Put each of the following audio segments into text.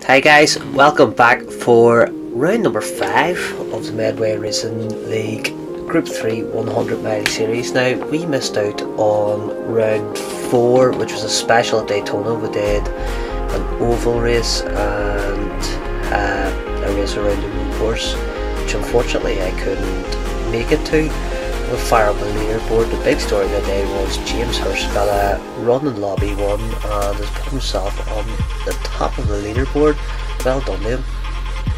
Hi guys, welcome back for round number 5 of the Meway Racing League Group 3 100 mile series. Now, we missed out on round 4, which was a special at Daytona. We did an oval race and a race around the road course, which unfortunately I couldn't make it to. We'll fire up the leaderboard. The big story of the day was James Hurst got a run in lobby 1 and has put himself on the top of the leaderboard. Well done to him.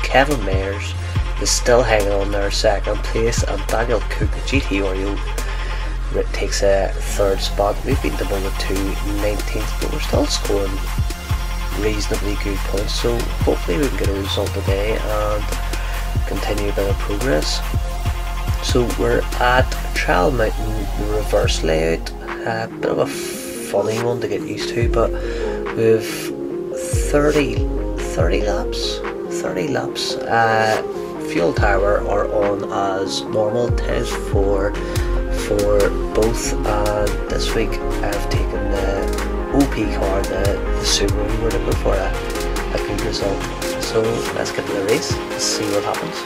Kevin Mayers is still hanging on there second place, and Daniel Cook, GT Oreo, takes a third spot. We've been demoted to 19th, but we're still scoring reasonably good points, so hopefully we can get a result today and continue a bit of progress. So we're at Trial Mountain reverse layout, a bit of a funny one to get used to, but we've 30 laps. Fuel tower are on as normal, times 4 for both, and this week I've taken the OP car, the Subaru. We're looking for a good result, so let's get to the race and see what happens.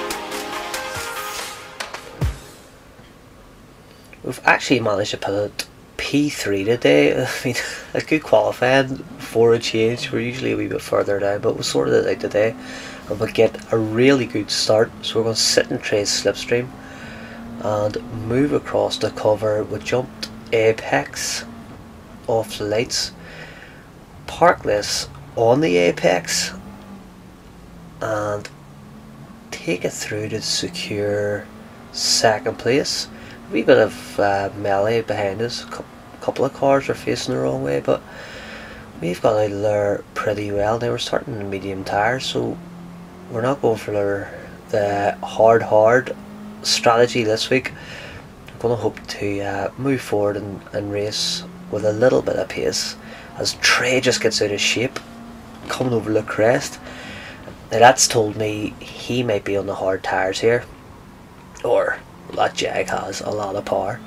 We've actually managed to put it P3 today. I mean, a good qualifying for a change. We're usually a wee bit further down, but we sorted it out today and we get a really good start. So we're going to sit and trace slipstream and move across the cover. We jumped apex off the lights, park this on the apex and take it through to secure second place. A wee bit of melee behind us. A couple of cars are facing the wrong way, but we've got out of there pretty well. Now we're starting in medium tyres, so we're not going for the hard strategy this week. I'm going to hope to move forward and race with a little bit of pace as Trey just gets out of shape coming over the crest. Now that's told me he might be on the hard tyres here, or that Jag has a lot of power.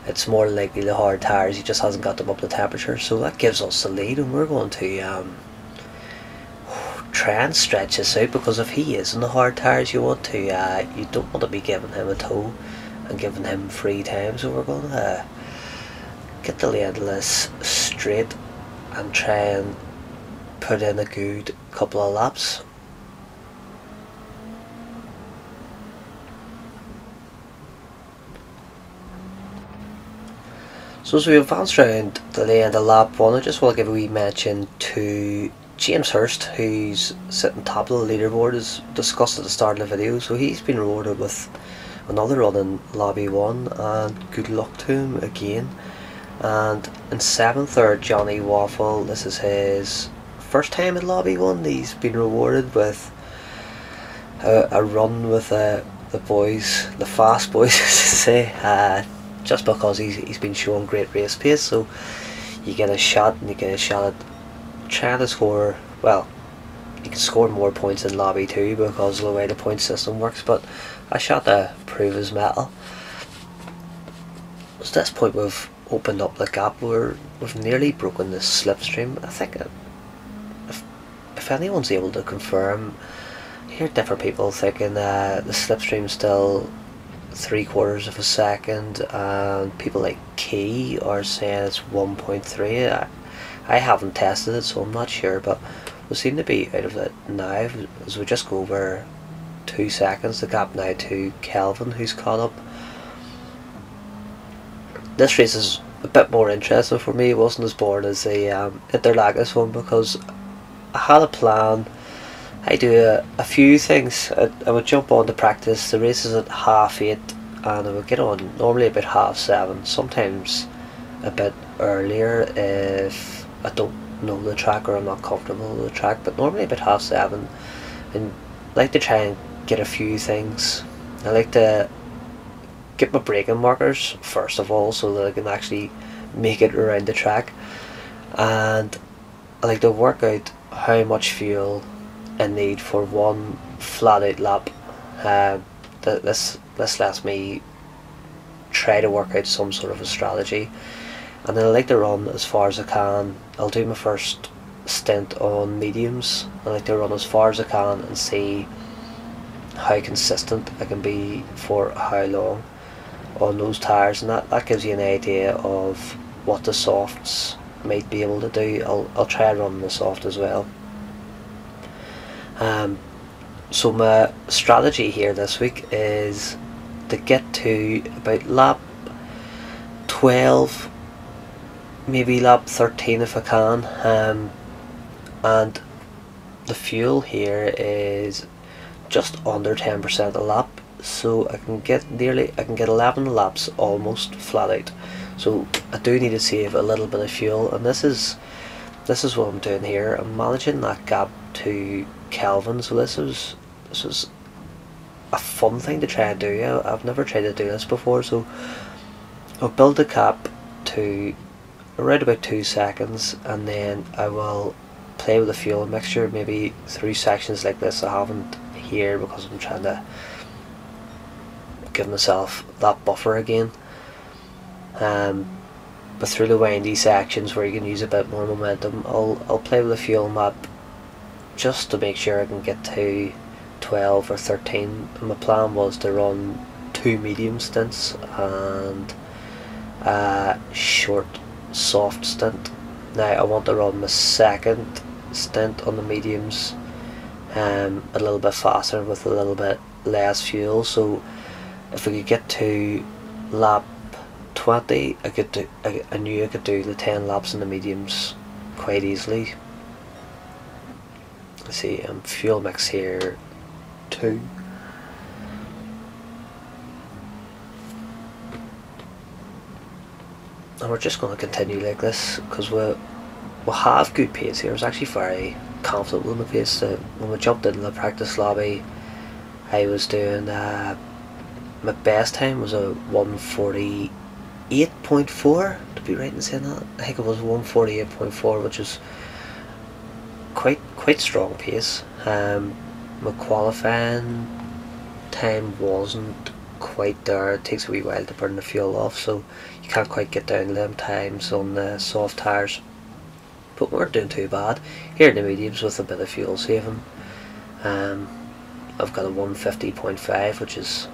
It's more likely the hard tyres, he just hasn't got them up to temperature, so that gives us the lead, and we're going to try and stretch this out, because if he is in the hard tyres, you don't want to be giving him a tow and giving him free time. So we're going to get the end of this straight and try and put in a good couple of laps. So as we advance round to the end of lap 1, I just want to give a wee mention to James Hurst, who's sitting top of the leaderboard, as discussed at the start of the video. So he's been rewarded with another run in lobby 1, and good luck to him again. And in 7th are Johnny Waffle. This is his first time in lobby 1. He's been rewarded with a run with the boys, the fast boys, as to say. Just because he's been showing great race pace, so you get a shot, and you get a shot at trying to score. Well, you can score more points in lobby 2 because of the way the point system works, but a shot to prove his mettle. So at this point we've opened up the gap. We've nearly broken the slipstream. I think if anyone's able to confirm, I hear different people thinking the slipstream's still 3/4 of a second, and people like Key are saying it's 1.3. I haven't tested it, so I'm not sure, but we seem to be out of it now as we just go over 2 seconds. The gap now to Kelvin, who's caught up. This race is a bit more interesting for me. It wasn't as boring as the Interlagos one, because I had a plan. I do a few things. I would jump on to practice. The race is at 8:30, and I would get on normally about 7:30, sometimes a bit earlier if I don't know the track or I'm not comfortable with the track, but normally about 7:30. And I like to try and get a few things. I like to get my braking markers first of all, so that I can actually make it around the track, and I like to work out how much fuel I need for one flat out lap. This lets me try to work out some sort of a strategy, and then I like to run as far as I can. I'll do my first stint on mediums. I like to run as far as I can and see how consistent I can be for how long on those tyres, and that gives you an idea of what the softs might be able to do. I'll try running the soft as well. So my strategy here this week is to get to about lap 12, maybe lap 13 if I can, and the fuel here is just under 10% a lap, so I can get 11 laps almost flat out. So I do need to save a little bit of fuel, and this is what I'm doing here. I'm managing that gap to Kelvin. So this was a fun thing to try and do. I've never tried to do this before, so I'll build the gap to around about 2 seconds, and then I will play with the fuel mixture maybe through sections like this. I haven't here because I'm trying to give myself that buffer again, but through the windy sections where you can use a bit more momentum, I'll play with the fuel map just to make sure I can get to 12 or 13. And my plan was to run 2 medium stints and a short soft stint. Now I want to run my second stint on the mediums a little bit faster with a little bit less fuel. So if we could get to lap 20, I knew I could do the 10 laps in the mediums quite easily. Let's see, fuel mix here 2. And we're just going to continue like this because we'll have good pace here. I was actually very confident with my pace. When we jumped into the practice lobby, I was doing my best time was a 1:48.4, to be right in saying that. I think it was 1:48.4, which is quite strong pace. My qualifying time wasn't quite there. It takes a wee while to burn the fuel off, so you can't quite get down to them times on the soft tyres. But we weren't doing too bad. Here in the mediums with a bit of fuel saving, I've got a 1:50.5, which is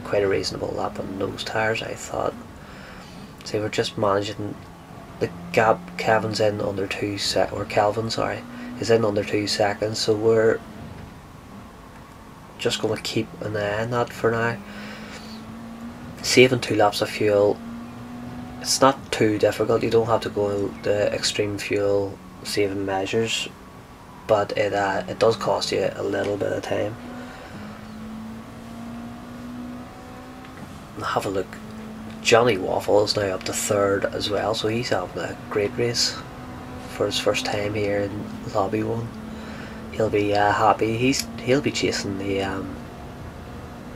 quite a reasonable lap on those tyres, I thought. So we're just managing the gap. Kelvin's in under 2 sec, or Kelvin, sorry, is in under 2 seconds. So we're just going to keep an eye on that for now. Saving 2 laps of fuel, it's not too difficult. You don't have to go the extreme fuel saving measures, but it does cost you a little bit of time. Have a look. Johnny Waffle is now up to 3rd as well, so he's having a great race for his first time here in Lobby 1. He'll be happy. He'll be chasing the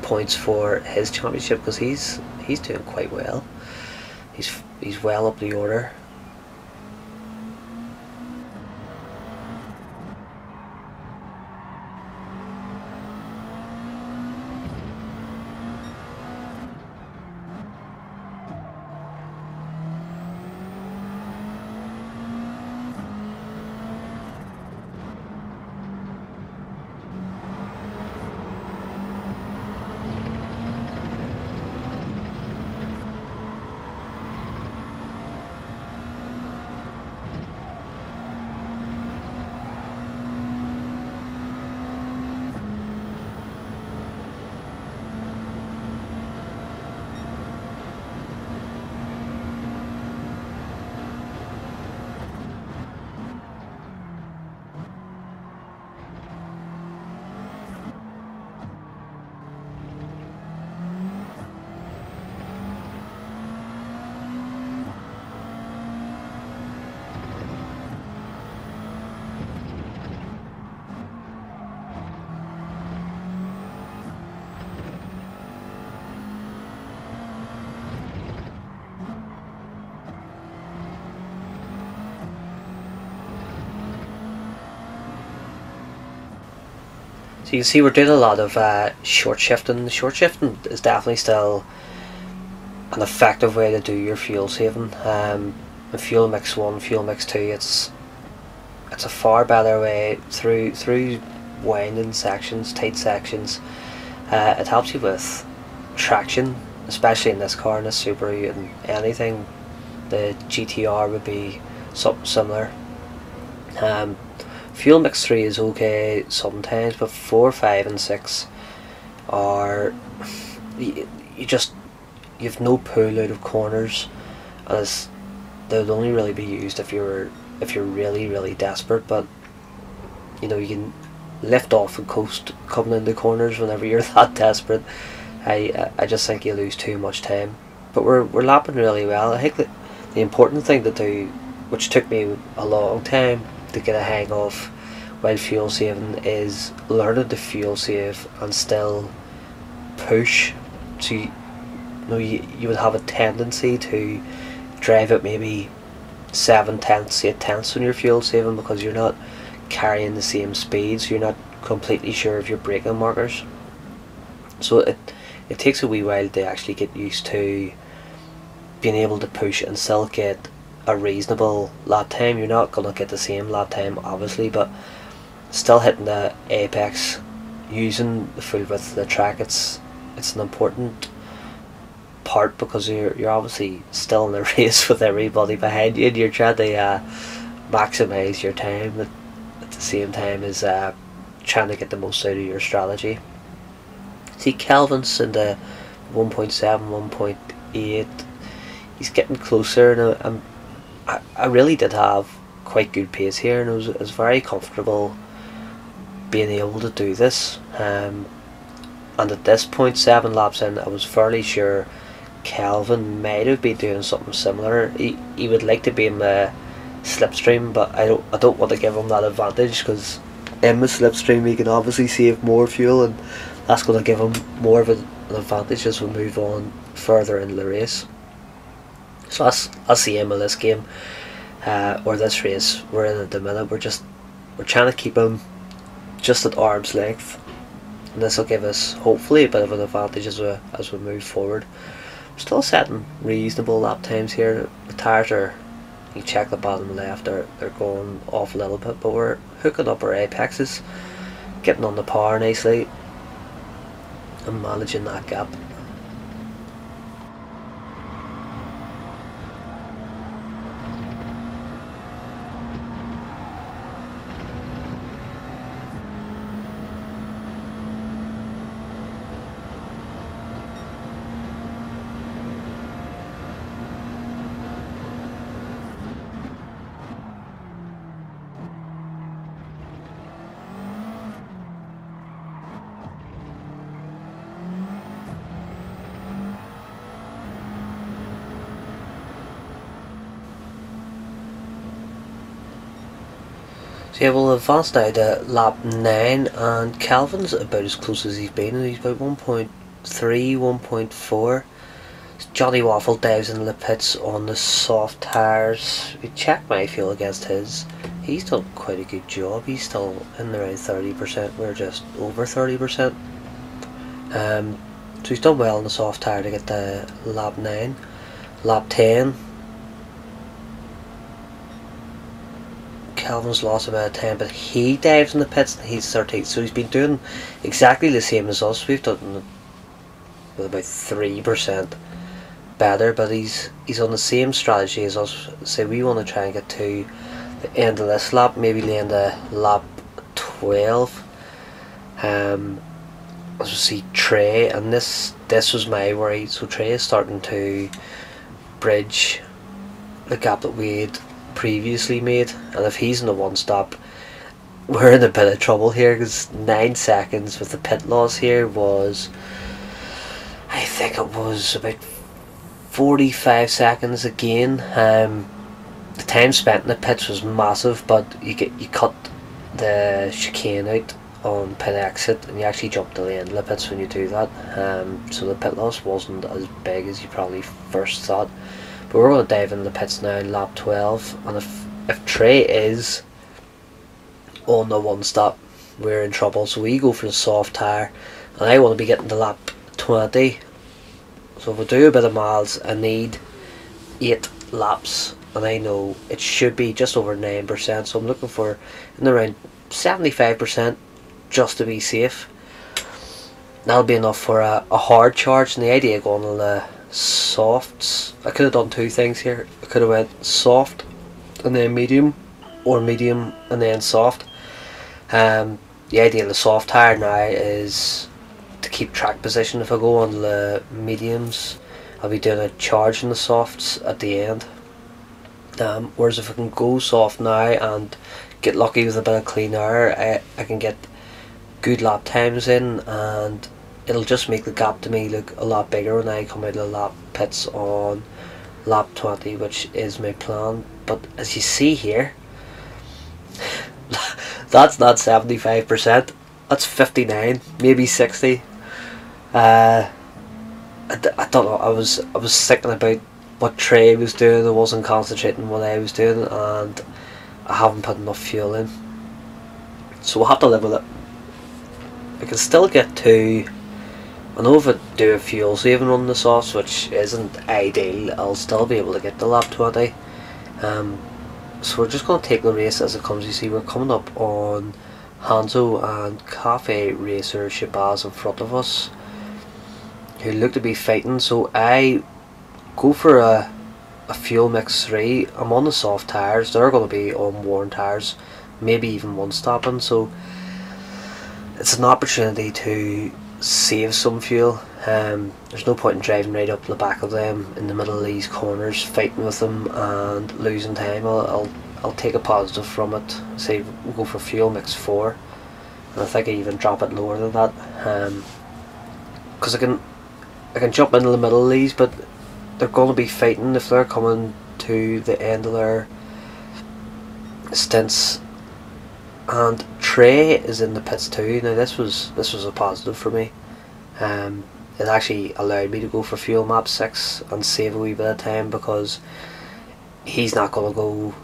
points for his championship because he's doing quite well. He's well up the order. So you can see we're doing a lot of short shifting. Short shifting is definitely still an effective way to do your fuel saving. In fuel mix 1, fuel mix 2, it's it's a far better way through winding sections, tight sections. It helps you with traction, especially in this car, in this Subaru, and anything. The GTR would be something similar. Fuel mix 3 is okay sometimes, but 4, 5 and 6 are you've no pull out of corners, as they'll only really be used if you're really desperate. But you know, you can lift off and coast coming into corners whenever you're that desperate. I just think you lose too much time. But we're lapping really well. I think that the important thing to do, which took me a long time to get a hang of while fuel saving, is learning to fuel save and still push. So you would have a tendency to drive at maybe 7 tenths, 8 tenths when you're fuel saving, because you're not carrying the same speed, so you're not completely sure of your braking markers. So it takes a wee while to actually get used to being able to push and still get a reasonable lap time. You're not going to get the same lap time obviously, but still hitting the apex using the full width of the track, it's an important part, because you're obviously still in a race with everybody behind you, and you're trying to maximise your time at the same time as trying to get the most out of your strategy. See, Kelvin's in the 1.7, 1.8. He's getting closer, and I really did have quite good pace here, and I was very comfortable being able to do this. And at this point, 7 laps in, I was fairly sure Kelvin might have been doing something similar. He would like to be in the slipstream, but I don't want to give him that advantage, because in the slipstream he can obviously save more fuel, and that's going to give him more of an advantage as we move on further in the race. So that's the aim of this game, or this race we're in at the minute. We're trying to keep him just at arm's length, and this will give us hopefully a bit of an advantage as we move forward. I'm still setting reasonable lap times here. The tyres are, you check the bottom left, they're going off a little bit, but we're hooking up our apexes, getting on the power nicely, and managing that gap. So yeah, we'll advance now to lap 9, and Calvin's about as close as he's been, and he's about 1.3, 1.4. Johnny Waffle dives into the pits on the soft tyres. We check my fuel against his. He's done quite a good job. He's still in around 30%. We're just over 30%. So he's done well on the soft tyre to get to lap 9. Lap 10. Calvin's lost a bit of time, but he dives in the pits and he's 13th, so he's been doing exactly the same as us. We've done with about 3% better, but he's on the same strategy as us. So we want to try and get to the end of this lap, maybe the end of lap 12. As we see Trey, and this was my worry. So Trey is starting to bridge the gap that we'd previously made, and if he's in the one stop, we're in a bit of trouble here, because 9 seconds with the pit loss here was, I think it was about 45 seconds again. The time spent in the pits was massive, but you cut the chicane out on pit exit, and you actually jump to the end of the pits when you do that. So the pit loss wasn't as big as you probably first thought. But we're going to dive into the pits now, lap 12, and if Trey is on the one stop, we're in trouble. So we go for the soft tyre, and I want to be getting to lap 20. So if we do a bit of miles, I need 8 laps and I know it should be just over 9%, so I'm looking for in around 75% just to be safe. That'll be enough for a hard charge, and the idea of going on the softs, I could have done two things here. I could have went soft and then medium, or medium and then soft. The idea of the soft tyre now is to keep track position. If I go on the mediums, I'll be doing a charge in the softs at the end. Whereas if I can go soft now and get lucky with a bit of clean air, I can get good lap times in, and it'll just make the gap to me look a lot bigger when I come out of the lap pits on lap 20, which is my plan. But as you see here, that's not 75%, that's 59, maybe 60. I don't know, I was thinking about what Trey was doing. I wasn't concentrating on what I was doing, and I haven't put enough fuel in, so we'll have to live with it. I can still get to, I know if I do a fuel saving on the softs, which isn't ideal, I'll still be able to get to lap 20. So we're just going to take the race as it comes. You see we're coming up on Hanzo and Cafe Racer Shabazz in front of us, who look to be fighting. So I go for a fuel mix 3. I'm on the soft tyres, they're going to be on worn tyres, maybe even one stopping, so it's an opportunity to save some fuel. There's no point in driving right up the back of them in the middle of these corners, fighting with them and losing time. I'll take a positive from it. Say we'll go for fuel mix 4, and I think I even drop it lower than that, because I can jump into the middle of these, but they're going to be fighting if they're coming to the end of their stints. And Trey is in the pits too. Now this was a positive for me. It actually allowed me to go for fuel map 6 and save a wee bit of time, because he's not going to go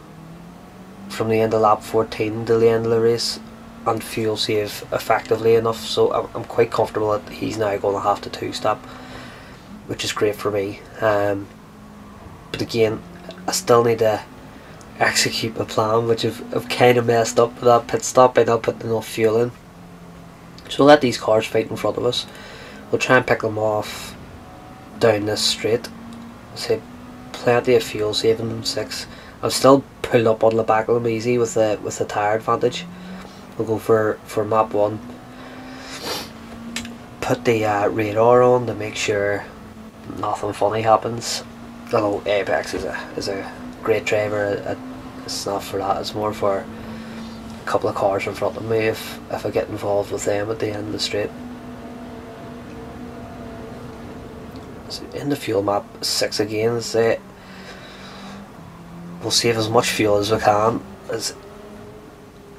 from the end of lap 14 to the end of the race and fuel save effectively enough. So I'm quite comfortable that he's now going to have to 2-stop, which is great for me. But again, I still need to execute my plan, which I've kind of messed up with that pit stop by not putting enough fuel in. So we'll let these cars fight in front of us. We'll try and pick them off down this straight. Say plenty of fuel saving in 6. I'm still pulled up on the back of them easy with the tyre advantage. We'll go for map 1. Put the radar on to make sure nothing funny happens. I know Apex is a great driver. It's not for that, it's more for a couple of cars in front of me if I get involved with them at the end of the straight. So in the fuel map 6 again, we'll save as much fuel as we can. As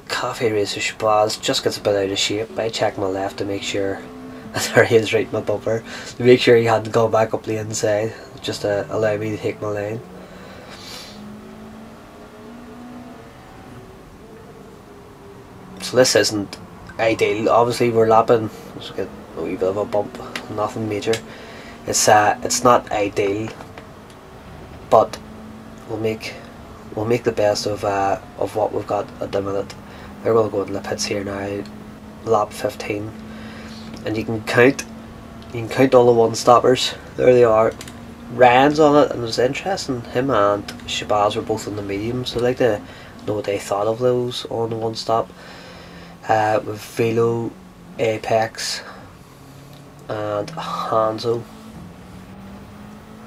Cafe Racer Shabazz just gets a bit out of shape, I check my left to make sure there he is right in my bumper, to make sure he hadn't gone back up the inside, just to allow me to take my lane. So this isn't ideal. Obviously we're lapping, let's get a wee bit of a bump, nothing major. It's not ideal, but we'll make the best of what we've got at the minute. They're going to go in the pits here now, lap 15, and you can count all the one stoppers. There they are. Ryan's on it, and it was interesting. Him and Shabazz were both on the medium, so I'd like to know what they thought of those on the one stop. With Velo, Apex, and Hanzo.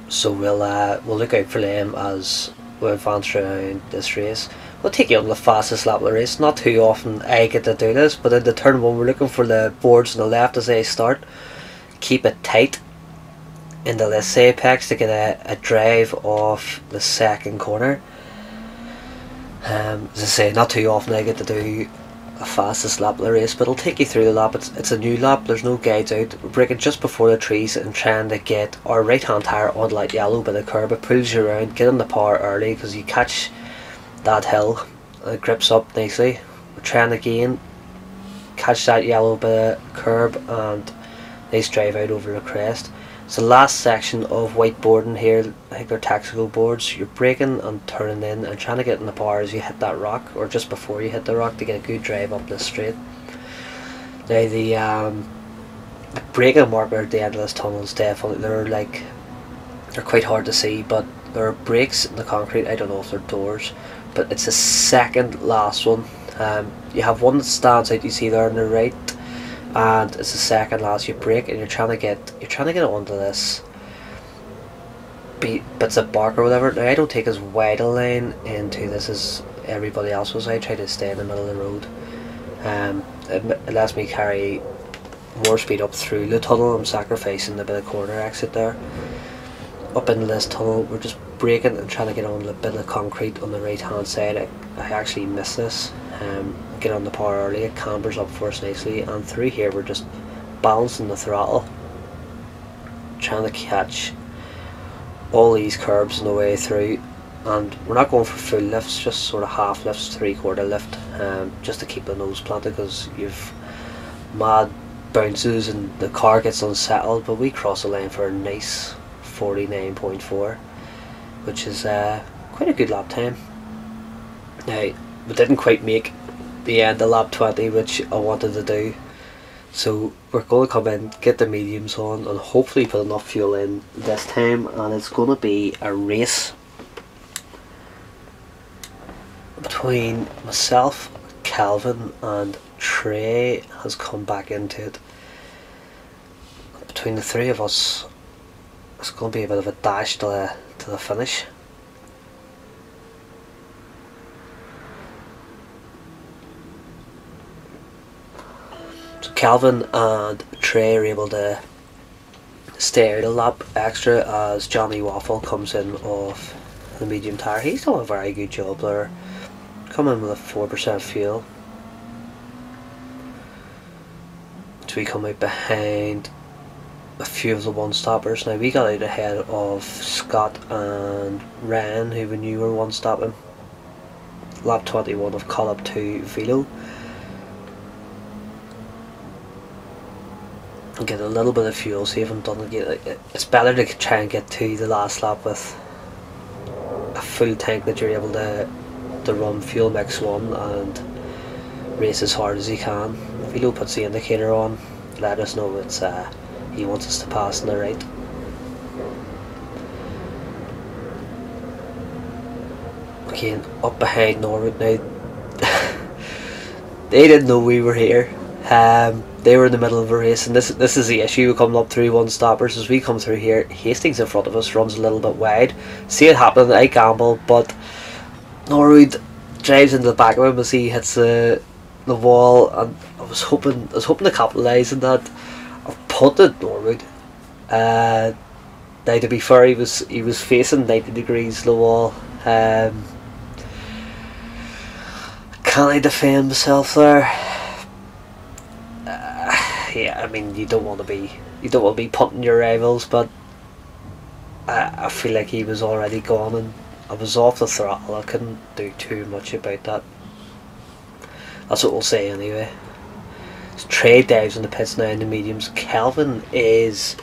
So we'll look out for them as we advance around this race. We'll take you on the fastest lap of the race. Not too often I get to do this, but in the turn 1 we're looking for the boards on the left as they start. Keep it tight into this Apex to get a drive off the second corner. As I say, not too often I get to do a fastest lap of the race, but I'll take you through the lap. It's a new lap, there's no guides out. We're braking just before the trees and trying to get our right hand tyre on light yellow by the curb. It pulls you around, get in the power early because you catch that hill and it grips up nicely. We're trying to again catch that yellow by the curb and nice drive out over the crest. It's the last section of whiteboarding here. I think they're tactical boards. You're braking and turning in and trying to get in the power as you hit that rock, or just before you hit the rock, to get a good drive up this straight. Now the braking marker at the end of this tunnel is definitely, they're quite hard to see, but there are breaks in the concrete. I don't know if they're doors, but it's the second last one. You have one that stands out, you see there on the right, and it's the second last. You brake and you're trying to get onto this bits of bark or whatever. Now I don't take as wide a line into this as everybody else was. I try to stay in the middle of the road. It lets me carry more speed up through the tunnel. I'm sacrificing a bit of corner exit there. Up into this tunnel, we're just braking and trying to get on a bit of concrete on the right hand side. I actually missed this. Get on the power early, it cambers up for us nicely, and through here we're just balancing the throttle, trying to catch all these curbs on the way through. And we're not going for full lifts, just sort of half lifts, 3/4 lift, just to keep the nose planted, because you've mad bounces and the car gets unsettled. But we cross the line for a nice 49.4, which is quite a good lap time. Now, we didn't quite make the end of lap 20, which I wanted to do, so we're going to come in, get the mediums on, and hopefully put enough fuel in this time. And it's going to be a race between myself, Calvin, and Trey has come back into it. Between the three of us, it's going to be a bit of a dash to the finish. So Calvin and Trey are able to stay out a lap extra as Johnny Waffle comes in off the medium tyre. He's done a very good job there, coming with a 4% fuel. So we come out behind a few of the one stoppers. Now we got out ahead of Scott and Ryan, who we knew were one stopping. Lap 21 of call up to Velo. And get a little bit of fuel, see if I'm done again. It's better to try and get to the last lap with a full tank that you're able to run fuel mix 1 and race as hard as you can. Velo puts the indicator on, let us know it's he wants us to pass on the right. Again, up behind Norwood now. They didn't know we were here. They were in the middle of a race, and this is the issue. We're coming up through one stoppers. As we come through here, Hastings in front of us runs a little bit wide. See it happen, I gamble, but Norwood drives into the back of him as he hits the wall, and I was hoping to capitalise on that. I've punted Norwood. Now to be fair, he was facing 90 degrees to the wall. Can I defend myself there? Yeah, I mean, you don't want to be punting your rivals, but I feel like he was already gone and I was off the throttle. I couldn't do too much about that. That's what we'll say anyway. So Trey dives in the pits now in the mediums. Kelvin is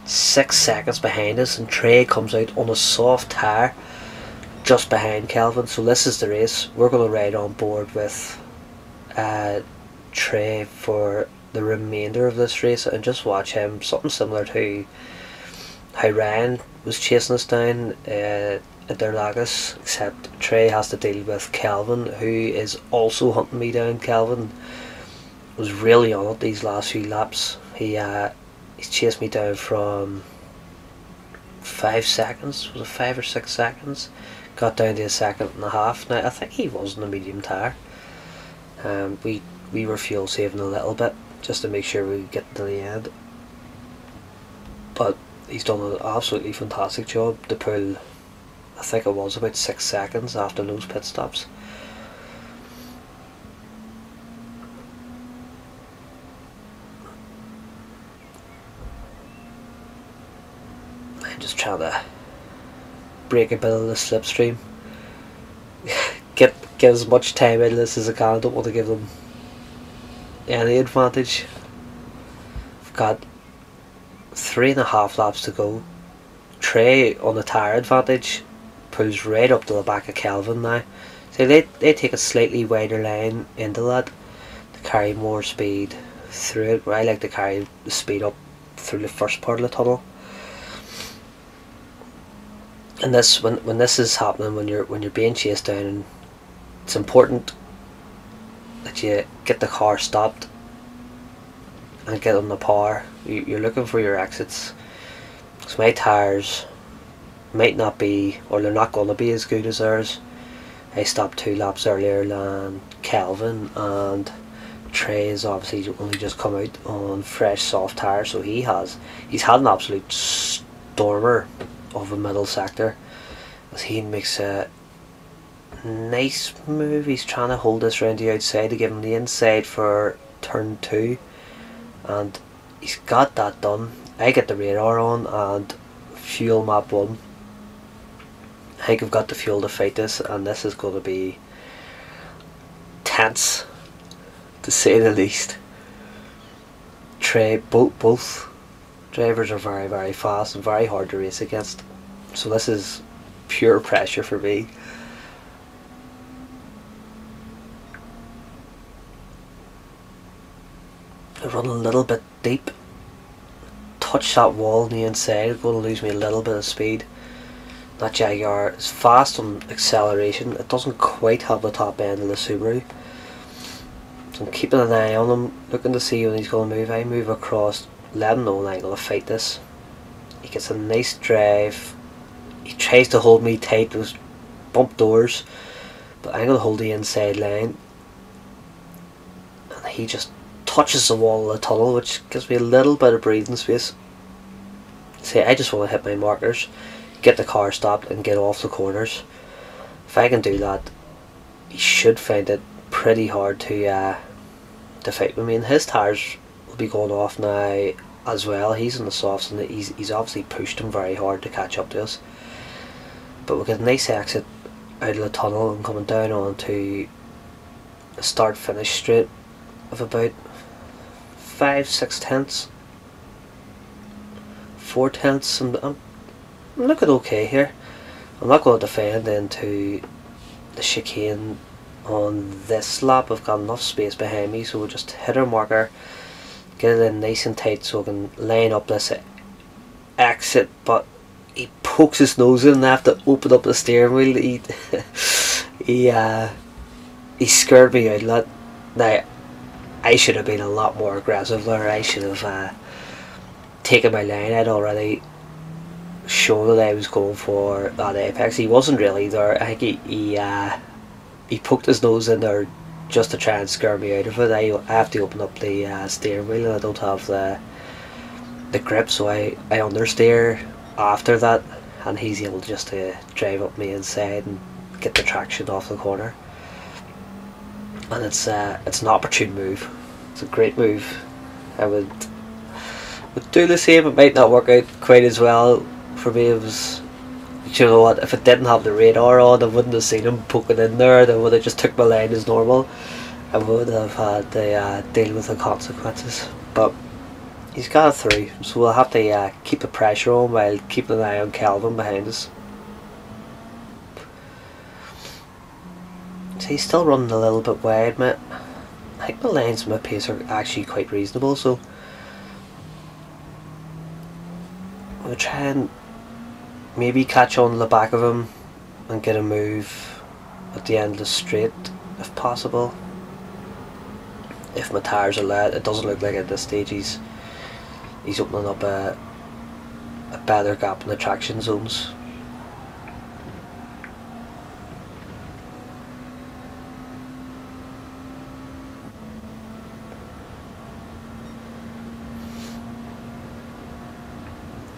6 seconds behind us, and Trey comes out on a soft tyre just behind Kelvin. So this is the race. We're going to ride on board with Trey for the remainder of this race and just watch him. Something similar to how Ryan was chasing us down at Derlagus, except Trey has to deal with Kelvin, who is also hunting me down. Kelvin was really on it these last few laps. He's chased me down from 5 seconds, was it 5 or 6 seconds? Got down to a 1.5 seconds. Now I think he was in a medium tyre. We were fuel saving a little bit just to make sure we get to the end, but he's done an absolutely fantastic job to pull, I think it was about 6 seconds after those pit stops. I'm just trying to break a bit of the slipstream, get as much time out of this as I can. I don't want to give them any advantage. I've got 3.5 laps to go. Trey on the tyre advantage pulls right up to the back of Kelvin now. So they take a slightly wider line into that to carry more speed through it. I like to carry the speed up through the first part of the tunnel. And this, when this is happening, when you're being chased down, it's important that you get the car stopped and get on the power. You're looking for your exits. So my tyres might not be, or they're not going to be as good as theirs. I stopped 2 laps earlier than Kelvin, and Trey has obviously only just come out on fresh soft tyres, so he's had an absolute stormer of a middle sector as he makes a nice move. He's trying to hold this round the outside to give him the inside for turn 2, and he's got that done. I get the radar on and fuel map 1. I think I've got the fuel to fight this, and this is going to be tense to say the least. Both drivers are very, very fast and very hard to race against, so this is pure pressure for me. I run a little bit deep, touch that wall on the inside, going to lose me a little bit of speed. That Jaguar is fast on acceleration. It doesn't quite have the top end of the Subaru. So I'm keeping an eye on him, looking to see when he's going to move. I move across, let him know I'm going to fight this. He gets a nice drive. He tries to hold me tight, those bump doors, but I'm going to hold the inside line. And he just touches the wall of the tunnel, which gives me a little bit of breathing space. See, I just want to hit my markers, get the car stopped and get off the corners. If I can do that, he should find it pretty hard to fight with me, and his tyres will be going off now as well. He's in the softs, and he's obviously pushed him very hard to catch up to us. But we'll get a nice exit out of the tunnel and coming down onto a start finish straight of about 5-6 tenths, 4 tenths, and I'm looking okay here. I'm not going to defend into the chicane on this lap. I've got enough space behind me, so we'll just hit our marker, get it in nice and tight so I can line up this exit. But he pokes his nose in and I have to open up the steering wheel. He scared me out of that. Now, I should have been a lot more aggressive there. I should have taken my line. I'd already shown that I was going for that apex. He wasn't really there. I think he poked his nose in there just to try and scare me out of it. I have to open up the steering wheel, and I don't have the grip, so I understeer after that, and he's able just to drive up me inside and get the traction off the corner. And it's an opportune move. It's a great move. I would do the same. It might not work out quite as well for me. It was, you know what, if it didn't have the radar on, I wouldn't have seen him poking in there. I would have just took my line as normal. I would have had to deal with the consequences. But he's got it through, so we'll have to keep the pressure on while keeping an eye on Kelvin behind us. So he's still running a little bit wide, mate. I think my lines and my pace are actually quite reasonable, so we'll try and maybe catch on to the back of him and get a move at the end of the straight if possible. If my tyres are light, it doesn't look like at this stage he's opening up a better gap in the traction zones.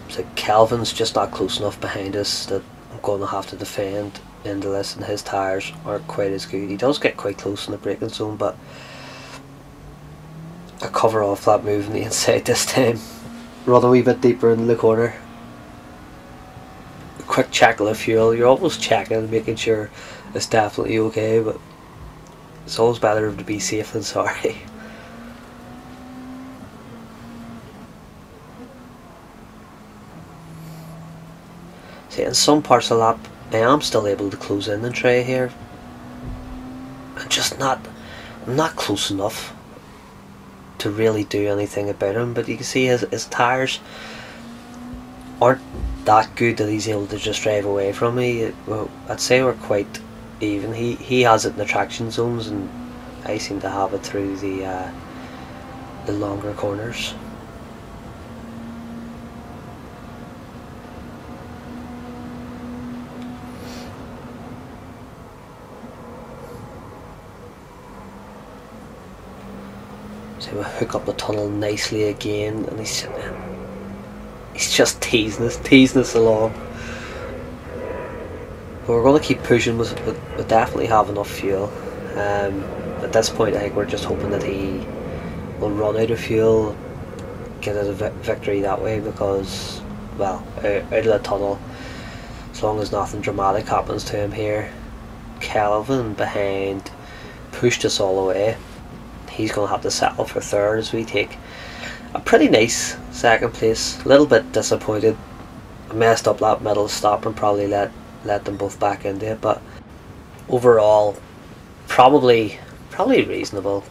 So Kelvin's just not close enough behind us that I'm going to have to defend into this, and his tyres aren't quite as good. He does get quite close in the braking zone, but I cover off that move on the inside this time. Run a wee bit deeper into the corner. A quick check of the fuel. You're always checking, making sure it's definitely okay, but it's always better to be safe than sorry. See, in some parts of the lap I am still able to close in and try here. I'm just not close enough to really do anything about him. But you can see his tyres aren't that good that he's able to just drive away from me. Well, I'd say we're quite even. He has it in the traction zones, and I seem to have it through the longer corners. So we hook up the tunnel nicely again, and he's just teasing us along. But we're going to keep pushing. We definitely have enough fuel. At this point I think we're just hoping that he will run out of fuel, get us a victory that way, because, well, out of the tunnel, as long as nothing dramatic happens to him here. Kelvin behind pushed us all the way. He's going to have to settle for third as we take a pretty nice second place. A little bit disappointed. I messed up that middle stop and probably let them both back into it, but overall probably reasonable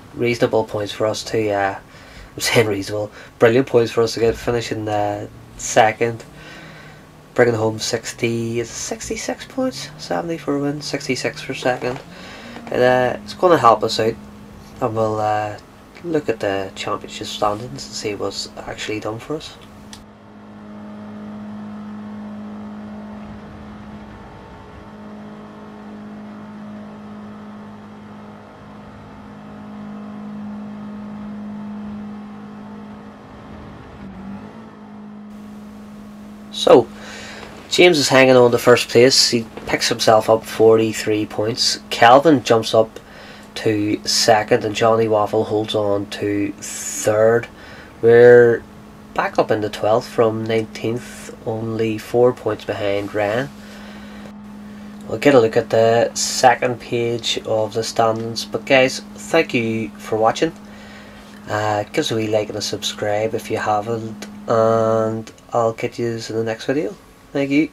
points for us to I'm saying reasonable, brilliant points for us to get finishing second, bringing home 66 points, 70 for a win, 66 for second. It's going to help us out, and we'll look at the championship standings and see what's actually done for us. So, James is hanging on to first place. He picks himself up 43 points. Kelvin jumps up to second, and Johnny Waffle holds on to third. We're back up into 12th from 19th, only 4 points behind Ryan. We'll get a look at the second page of the standings. But guys, thank you for watching. Give us a wee like and a subscribe if you haven't, and I'll catch you in the next video. Thank you.